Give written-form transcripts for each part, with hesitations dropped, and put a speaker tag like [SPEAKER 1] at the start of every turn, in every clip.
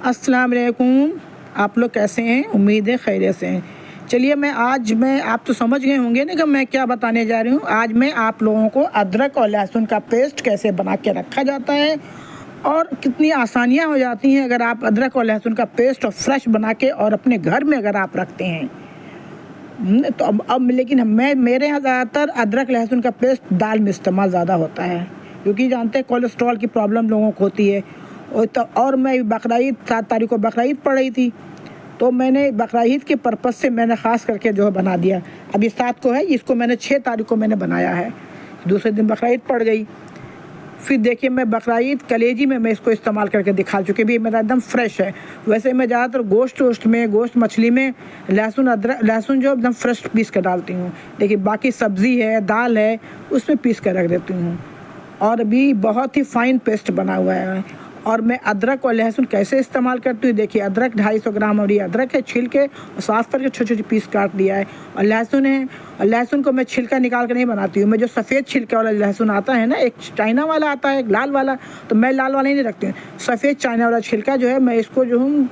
[SPEAKER 1] अस्सलाम वालेकुम। आप लोग कैसे हैं? उम्मीद है खैरियत से हैं। चलिए मैं आप तो समझ गए होंगे ना कि मैं क्या बताने जा रही हूँ। आज मैं आप लोगों को अदरक और लहसुन का पेस्ट कैसे बना के रखा जाता है और कितनी आसानियाँ हो जाती हैं अगर आप अदरक और लहसुन का पेस्ट और फ्रेश बना के और अपने घर में अगर आप रखते हैं। तो अब लेकिन मेरे यहाँ ज़्यादातर अदरक लहसुन का पेस्ट दाल में इस्तेमाल ज़्यादा होता है, क्योंकि जानते हैं कोलेस्ट्रॉल की प्रॉब्लम लोगों को होती है। और मैं बकरीद 7 तारीख को बकरीद पड़ रही थी, तो मैंने बकरीद के पर्पज़ से मैंने ख़ास करके जो है बना दिया। अभी 7 को है, इसको मैंने 6 तारीख को मैंने बनाया है। दूसरे दिन बकरीद पड़ गई। फिर देखिए मैं बकरीद कलेजी में मैं इसको इस्तेमाल करके दिखा चुकी, भी मेरा एकदम फ्रेश है। वैसे मैं ज़्यादातर गोश्त मछली में लहसुन जो एकदम फ्रेश पीस कर डालती हूँ, लेकिन बाकी सब्ज़ी है, दाल है, उसमें पीस कर रख देती हूँ। और अभी बहुत ही फाइन पेस्ट बना हुआ है। और मैं अदरक और लहसुन कैसे इस्तेमाल करती हूँ, देखिए अदरक 250 ग्राम और ये अदरक है, छील के और साफ़ करके छोटे छोटे पीस काट दिया है। और लहसुन है, और लहसुन को मैं छिलका निकाल कर नहीं बनाती हूँ। मैं जो सफ़ेद छिलके वाला लहसुन आता है ना, एक चाइना वाला आता है, एक लाल वाला, तो मैं लाल वाला ही नहीं रखती हूँ। सफ़ेद चाइना वाला छिलका जो है मैं इसको जो हूँ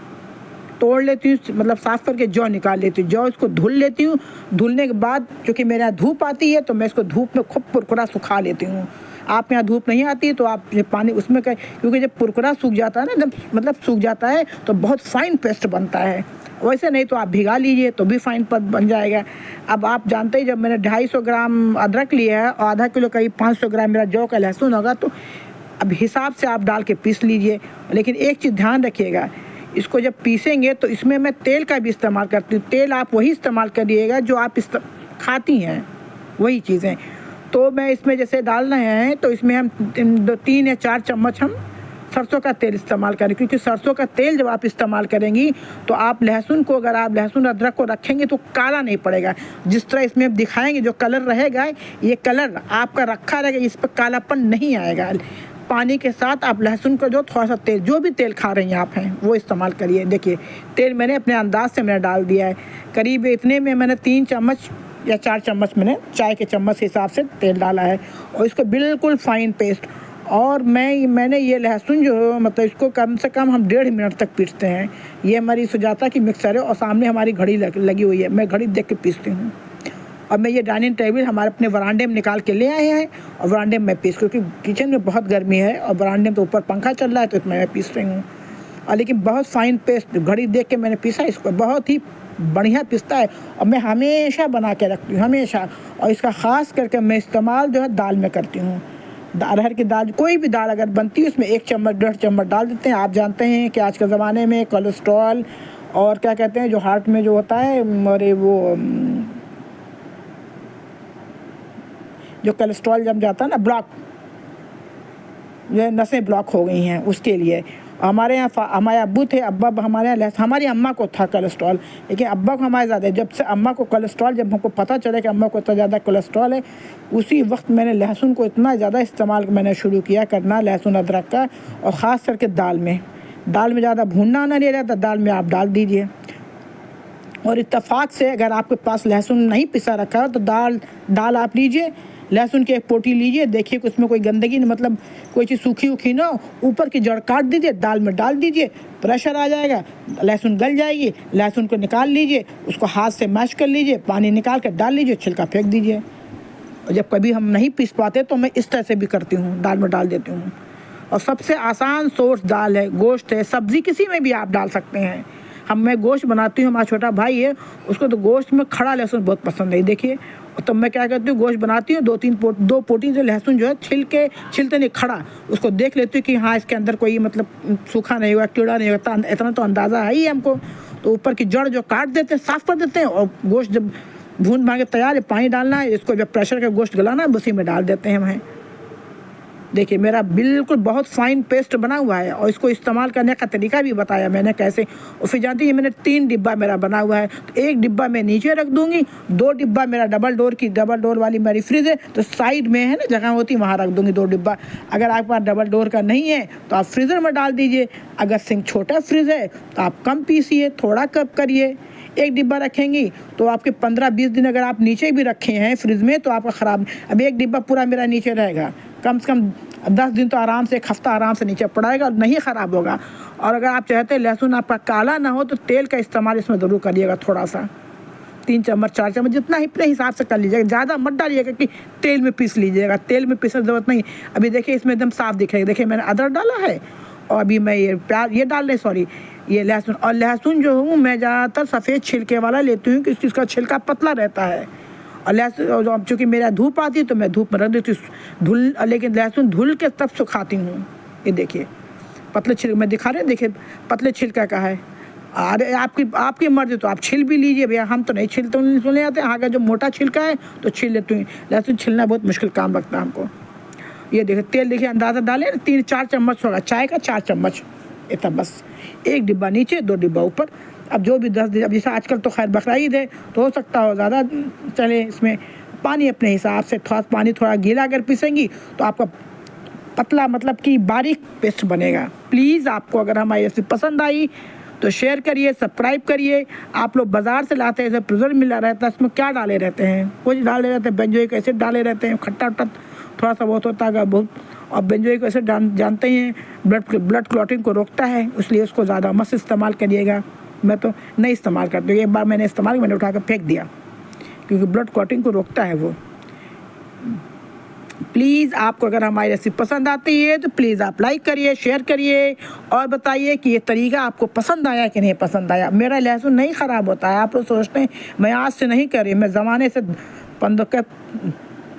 [SPEAKER 1] तोड़ लेती हूँ, मतलब साफ़ करके जौ निकाल लेती हूँ। जौ इसको धुल लेती हूँ। धुलने के बाद चूँकि मेरे यहाँ धूप आती है, तो मैं इसको धूप में खूब कुरकुरा सुखा लेती हूँ। आप यहाँ धूप नहीं आती है तो आप ये पानी उसमें क्योंकि जब कुरकुरा सूख जाता है ना, जब मतलब सूख जाता है तो बहुत फाइन पेस्ट बनता है। वैसे नहीं तो आप भिगा लीजिए तो भी फाइन बन जाएगा। अब आप जानते ही, जब मैंने 250 ग्राम अदरक लिया है और आधा किलो करीब 500 ग्राम मेरा जौ का लहसुन होगा, तो अब हिसाब से आप डाल के पीस लीजिए। लेकिन एक चीज़ ध्यान रखिएगा, इसको जब पीसेंगे तो इसमें मैं तेल का भी इस्तेमाल करती हूँ। तेल आप वही इस्तेमाल करिएगा जो आप खाती हैं, वही चीज़ें। तो मैं इसमें जैसे डाल रहे हैं तो इसमें हम 3 या 4 चम्मच हम सरसों का तेल इस्तेमाल करें, क्योंकि सरसों का तेल जब आप इस्तेमाल करेंगी तो आप लहसुन को, अगर आप लहसुन अदरक को रखेंगे तो काला नहीं पड़ेगा। जिस तरह इसमें आप दिखाएंगे जो कलर रहेगा, ये कलर आपका रखा रहेगा, इस पर कालापन नहीं आएगा। पानी के साथ आप लहसुन का जो थोड़ा सा तेल, जो भी तेल खा रही हैं आप हैं, वो इस्तेमाल करिए। देखिए तेल मैंने अपने अंदाज से मैंने डाल दिया है। करीब इतने में मैंने 3 चम्मच या 4 चम्मच मैंने चाय के चम्मच के हिसाब से तेल डाला है, और इसको बिल्कुल फाइन पेस्ट। और मैंने ये लहसुन जो मतलब इसको कम से कम हम 1.5 मिनट तक पीसते हैं। ये हमारी सुजाता की मिक्सर है और सामने हमारी घड़ी लगी हुई है, मैं घड़ी देख के पीसती हूँ। और मैं ये डाइनिंग टेबल हमारे अपने वरांडे में निकाल के ले आए हैं, और वरांडे में पीस, क्योंकि किचन में बहुत गर्मी है और वरांडे में तो ऊपर पंखा चल रहा है, तो इसमें मैं पीस रही हूँ। और लेकिन बहुत फाइन पेस्ट घड़ी देख के मैंने पीसा, इसको बहुत ही बढ़िया पिसता है। और मैं हमेशा बना के रखती हूँ, हमेशा। और इसका ख़ास करके मैं इस्तेमाल जो है दाल में करती हूँ। अरहर की दाल, कोई भी दाल अगर बनती है उसमें 1 चम्मच 1.5 चम्मच डाल देते हैं। आप जानते हैं कि आज के ज़माने में कोलेस्ट्रॉल और क्या कहते हैं जो हार्ट में जो होता है, और वो जो कोलेस्ट्रॉल जम जाता है ना, ब्लॉक, जो नसें ब्लॉक हो गई हैं, उसके लिए हमारे यहाँ हमारे अब्बू थे, हमारे यहाँ हमारी अम्मा को था कोलेस्ट्रॉल, लेकिन अब्बा को हमारे ज़्यादा। जब से अम्मा को कोलेस्ट्रॉल, जब हमको पता चला कि अम्मा को इतना ज़्यादा कोलेस्ट्रॉल है, उसी वक्त मैंने लहसुन को इतना ज़्यादा इस्तेमाल मैंने शुरू किया करना, लहसुन अदरक का। और ख़ास करके दाल में ज़्यादा भूनना आना नहीं रहता, दाल में आप डाल दीजिए। और इत्तेफाक से अगर आपके पास लहसुन नहीं पिसा रखा है तो दाल आप लीजिए, लहसुन की एक पोटी लीजिए, देखिए कि उसमें कोई गंदगी नहीं, मतलब कोई चीज़ सूखी उखी ना, ऊपर की जड़ काट दीजिए, दाल में डाल दीजिए, प्रेशर आ जाएगा, लहसुन गल जाएगी। लहसुन को निकाल लीजिए, उसको हाथ से मैश कर लीजिए, पानी निकाल कर डाल लीजिए, छिलका फेंक दीजिए। और जब कभी हम नहीं पीस पाते तो मैं इस तरह से भी करती हूँ, दाल में डाल देती हूँ। और सबसे आसान सोर्स दाल है, गोश्त है, सब्ज़ी किसी में भी आप डाल सकते हैं। मैं गोश्त बनाती हूँ, हमारा छोटा भाई है, उसको तो गोश्त में खड़ा लहसुन बहुत पसंद है। देखिए, तो मैं क्या करती हूँ, गोश्त बनाती हूँ, 2 पोटी जो लहसुन जो है छिलते नहीं, खड़ा, उसको देख लेती हूँ कि हाँ इसके अंदर कोई मतलब सूखा नहीं हुआ, कीड़ा नहीं होता, इतना तो अंदाज़ा है ही हमको। तो ऊपर की जड़ जो काट देते हैं, साफ़ कर देते हैं, और गोश्त जब भून भागे तैयार है, पानी डालना है, इसको जब प्रेशर का गोश्त गलाना है, उसी में डाल देते हैं हम। देखिए मेरा बिल्कुल बहुत फाइन पेस्ट बना हुआ है, और इसको इस्तेमाल करने का तरीका भी बताया मैंने कैसे। और फिर जानती है, मैंने 3 डिब्बा मेरा बना हुआ है, तो 1 डिब्बा मैं नीचे रख दूंगी, 2 डिब्बा मेरा डबल डोर वाली मेरी फ्रिज है, तो साइड में है ना जगह होती, वहाँ रख दूंगी 2 डिब्बा। अगर आपके पास डबल डोर का नहीं है तो आप फ्रीज़र में डाल दीजिए। अगर सिंक छोटा फ्रिज है तो आप कम पीसिए, थोड़ा कप करिए। 1 डिब्बा रखेंगी तो आपके 15-20 दिन अगर आप नीचे भी रखे हैं फ्रिज में तो आपका ख़राब। अब 1 डिब्बा पूरा मेरा नीचे रहेगा, कम से कम 10 दिन तो आराम से, 1 हफ्ता आराम से नीचे पड़ाएगा, नहीं ख़राब होगा। और अगर आप चाहते हैं लहसुन आपका काला ना हो तो तेल का इस्तेमाल इसमें ज़रूर करिएगा, थोड़ा सा 3 चम्मच 4 चम्मच जितना ही अपने हिसाब से कर लीजिएगा, ज़्यादा मत डालिएगा कि तेल में पीस लीजिएगा, तेल में पीसने की ज़रूरत नहीं। अभी देखिए इसमें एकदम साफ दिखेगा, देखिए मैंने अदरक डाला है और अभी मैं ये प्याज ये डाल रही, सॉरी ये लहसुन। और लहसुन जो हूँ मैं ज़्यादातर सफ़ेद छिलके वाला लेती हूँ क्योंकि इसका छिलका पतला रहता है। और लहसुन चूँकि मेरा धूप आती है तो मैं धूप में रख देती हूँ धुल, लेकिन लहसुन धुल के तब सुखाती हूँ। ये देखिए पतले छिलके मैं दिखा रहे हैं, देखिए पतले छिलका का है। अरे आपकी मर्ज़ी, तो आप छिल भी लीजिए भैया, हम तो नहीं छिलते सुने जाते। आगे जो मोटा छिलका है तो छिल लेती हूँ, लहसुन छिलना बहुत मुश्किल काम लगता है हमको। ये देखिए तेल देखिए अंदाज़ा डालें, 3-4 चम्मच होगा, चाय का 4 चम्मच इतना बस, 1 डिब्बा नीचे 2 डिब्बा ऊपर। अब जो भी 10 दिन, अब जैसे आजकल तो खैर बकरा ईद है तो हो सकता हो ज़्यादा चले। इसमें पानी अपने हिसाब से, थोड़ा गीला अगर पीसेंगी तो आपका पतला मतलब कि बारीक पेस्ट बनेगा। प्लीज़ आपको अगर हमारी रेसिपी पसंद आई तो शेयर करिए, सब्सक्राइब करिए। आप लोग बाज़ार से लाते हैं, प्रिजर्व मिला रहता है, इसमें क्या डाले रहते हैं, कुछ डाले रहते हैं, बेंजोइक एसिड डाले रहते हैं, खट्टा वट्टा थोड़ा सा बहुत होता है बहुत। और बेंजोइक एसिड जानते ही हैं ब्लड क्लॉटिंग को रोकता है, इसलिए उसको ज़्यादा मत इस्तेमाल करिएगा। मैं तो नहीं इस्तेमाल करती हूँ, एक बार मैंने इस्तेमाल मैंने उठा कर फेंक दिया क्योंकि ब्लड क्लॉटिंग को रोकता है वो। प्लीज़ आपको अगर हमारी रेसिपी पसंद आती है तो प्लीज़ आप लाइक करिए, शेयर करिए और बताइए कि ये तरीका आपको पसंद आया कि नहीं पसंद आया। मेरा लहसुन नहीं ख़राब होता है, आप लोग सोचते हैं मैं आज से नहीं कर रही, मैं ज़माने से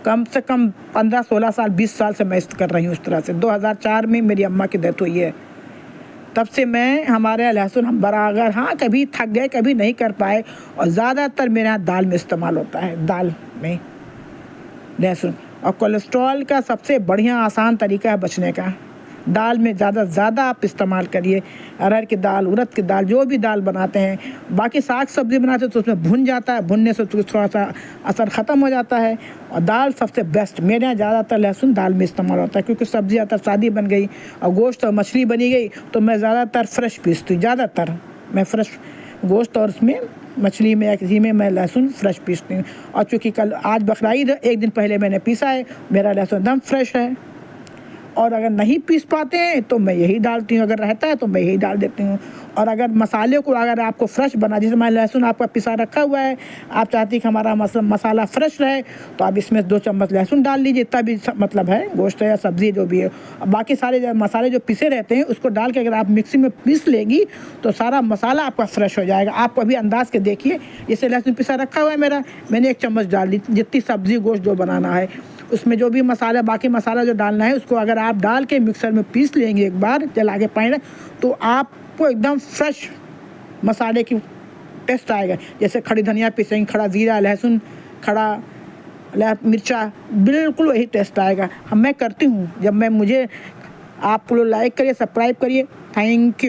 [SPEAKER 1] कम से कम 15-16 साल 20 साल से मैं इस कर रही हूँ इस तरह से। 2004 में मेरी अम्मा की डेथ हुई है, तब से मैं हमारे लहसुन हम बराबर, हाँ कभी थक गए कभी नहीं कर पाए। और ज़्यादातर मेरे यहाँ दाल में इस्तेमाल होता है, दाल में लहसुन। और कोलेस्ट्रॉल का सबसे बढ़िया आसान तरीका है बचने का, दाल में ज़्यादा आप इस्तेमाल करिए। अरहर की दाल, उड़द की दाल, जो भी दाल बनाते हैं, बाकी साग सब्ज़ी बनाते हैं तो उसमें भुन जाता है, भुनने से थोड़ा सा असर ख़त्म हो जाता है। और दाल सबसे बेस्ट, मेरे यहाँ ज़्यादातर लहसुन दाल में इस्तेमाल होता है क्योंकि सब्ज़ी ज़्यादातर सादी बन गई और गोश्त और मछली बनी गई तो मैं ज़्यादातर फ्रेश पीसती हूँ। ज़्यादातर मैं फ्रेश गोश्त और उसमें मछली में या किसी में मैं लहसुन फ्रेश पीसती हूँ। और चूँकि आज बकरा ईद है, 1 दिन पहले मैंने पीसा है, मेरा लहसुन एकदम फ्रेश है। और अगर नहीं पीस पाते हैं तो मैं यही डालती हूँ, अगर रहता है तो मैं यही डाल देती हूँ। और अगर मसाले को अगर आपको फ्रेश बना, जैसे मैं लहसुन आपका पिसा रखा हुआ है, आप चाहती कि हमारा मसाला फ्रेश रहे तो आप इसमें 2 चम्मच लहसुन डाल लीजिए, तभी मतलब है गोश्त या सब्ज़ी जो भी है। और बाकी सारे मसाले जो पिसे रहते हैं उसको डाल के अगर आप मिक्सी में पीस लेंगी तो सारा मसाला आपका फ्रेश हो जाएगा। आप अभी अंदाज़ के देखिए, जैसे लहसुन पिसा रखा हुआ है मेरा, मैंने 1 चम्मच डाल दी, जितनी सब्ज़ी गोश्त जो बनाना है उसमें जो भी मसाला, बाकी मसाला जो डालना है उसको अगर आप डाल के मिक्सर में पीस लेंगे एक बार जला के पानी, तो आपको एकदम फ्रेश मसाले की टेस्ट आएगा। जैसे खड़ी धनिया पीसेंगे, खड़ा जीरा, लहसुन, खड़ा मिर्चा, बिल्कुल वही टेस्ट आएगा। मैं करती हूँ जब मुझे आप लोग लाइक करिए, सब्सक्राइब करिए। Thank you.